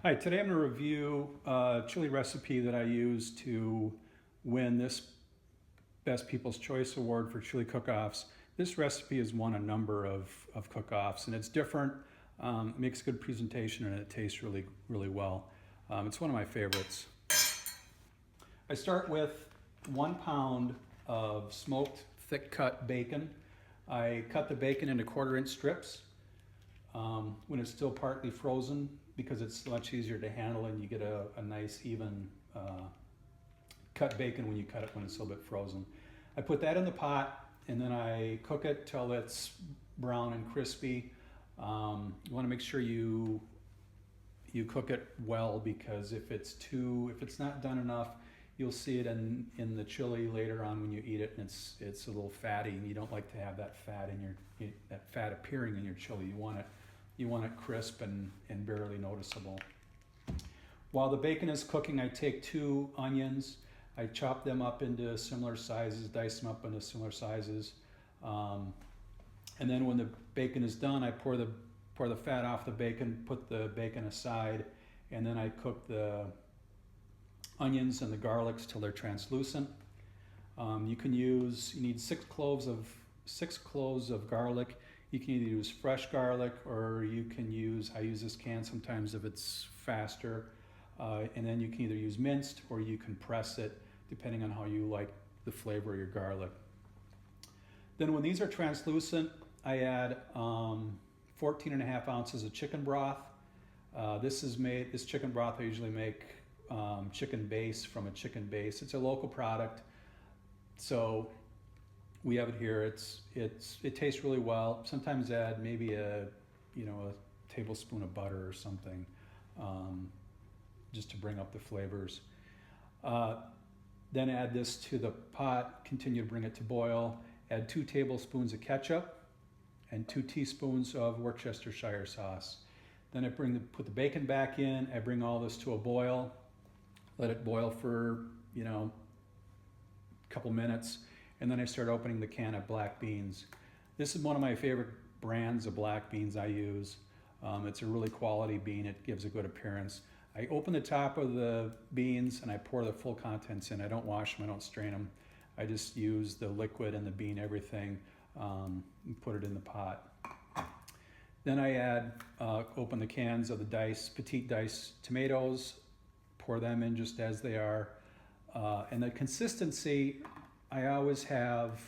Hi, today I'm going to review a chili recipe that I use to win this Best People's Choice Award for chili cook-offs. This recipe has won a number of cook-offs, and it's different, it makes good presentation, and it tastes really, really well. It's one of my favorites. I start with 1 pound of smoked thick-cut bacon. I cut the bacon into 1/4-inch strips when it's still partly frozen, because it's much easier to handle and you get a nice even cut bacon when you cut it when it's a little bit frozen. I put that in the pot and then I cook it till it's brown and crispy. You want to make sure you cook it well, because if it's not done enough, you'll see it in the chili later on when you eat it, and it's a little fatty, and you don't like to have that fat that fat appearing in your chili. You want it crisp and barely noticeable. While the bacon is cooking, I take 2 onions. I chop them up into similar sizes, dice them up into similar sizes. And then when the bacon is done, I pour the fat off the bacon, put the bacon aside, and then I cook the onions and the garlics till they're translucent. You need 6 cloves of garlic. You can either use fresh garlic, or I use this can sometimes if it's faster. And then you can either use minced, or you can press it, depending on how you like the flavor of your garlic. Then when these are translucent, I add 14.5 ounces of chicken broth. This chicken broth I usually make chicken base from a chicken base. It's a local product, so we have it here. It tastes really well. Sometimes add maybe a tablespoon of butter or something, just to bring up the flavors. Then add this to the pot. Continue to bring it to boil. Add 2 tablespoons of ketchup and 2 teaspoons of Worcestershire sauce. Then I put the bacon back in. I bring all this to a boil. Let it boil for a couple minutes. And then I start opening the can of black beans. This is one of my favorite brands of black beans I use. It's a really quality bean. It gives a good appearance. I open the top of the beans and I pour the full contents in. I don't wash them, I don't strain them. I just use the liquid and the bean, everything, and put it in the pot. Then I open the cans of the petite diced tomatoes, pour them in just as they are. And the consistency, I always have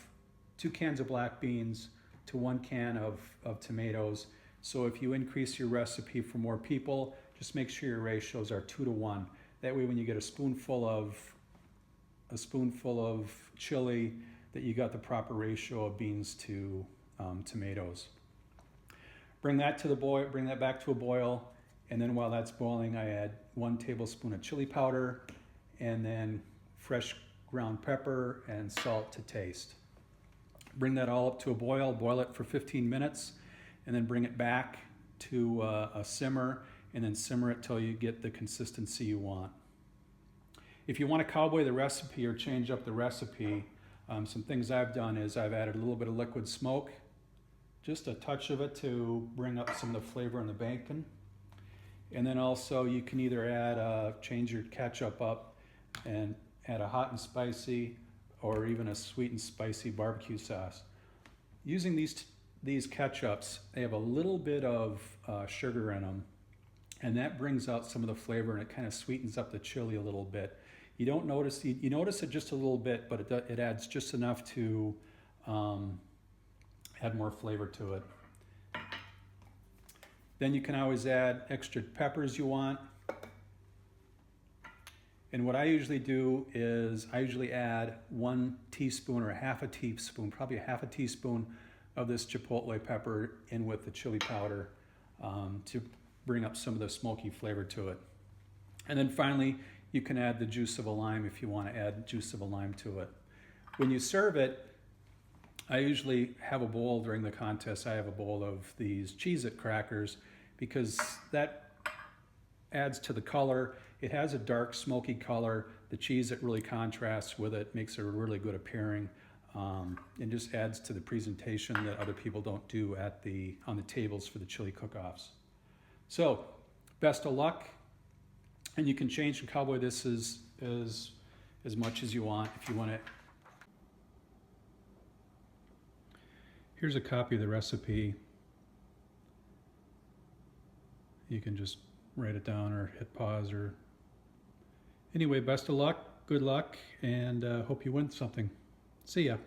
2 cans of black beans to 1 can of tomatoes. So if you increase your recipe for more people, just make sure your ratios are 2 to 1. That way when you get a spoonful of chili, that you got the proper ratio of beans to tomatoes. Bring that back to a boil, and then while that's boiling, I add 1 tablespoon of chili powder, and then fresh ground pepper and salt to taste. Bring that all up to a boil it for 15 minutes, and then bring it back to a simmer, and then simmer it till you get the consistency you want. If you want to cowboy the recipe or change up the recipe, some things I've done is I've added a little bit of liquid smoke, just a touch of it to bring up some of the flavor in the bacon. And then also you can either change your ketchup up and add a hot and spicy, or even a sweet and spicy barbecue sauce. Using these ketchups, they have a little bit of sugar in them, and that brings out some of the flavor, and it kind of sweetens up the chili a little bit. You notice it just a little bit, but it adds just enough to add more flavor to it. Then you can always add extra peppers you want. And what I usually do is I usually add 1 teaspoon or half a teaspoon, probably a half a teaspoon of this chipotle pepper in with the chili powder to bring up some of the smoky flavor to it. And then finally, you can add the juice of a lime if you want to add juice of a lime to it. When you serve it, I usually have a bowl during the contest. I have a bowl of these Cheez-It crackers, because that adds to the color. It has a dark smoky color. The Cheez-It really contrasts with it, makes it really good appearing, and just adds to the presentation that other people don't do on the tables for the chili cook-offs. So, best of luck. And you can change and Cowboy this as much as you want if you want it. Here's a copy of the recipe. You can just write it down or hit pause. Or anyway, best of luck, good luck, and hope you win something. See ya.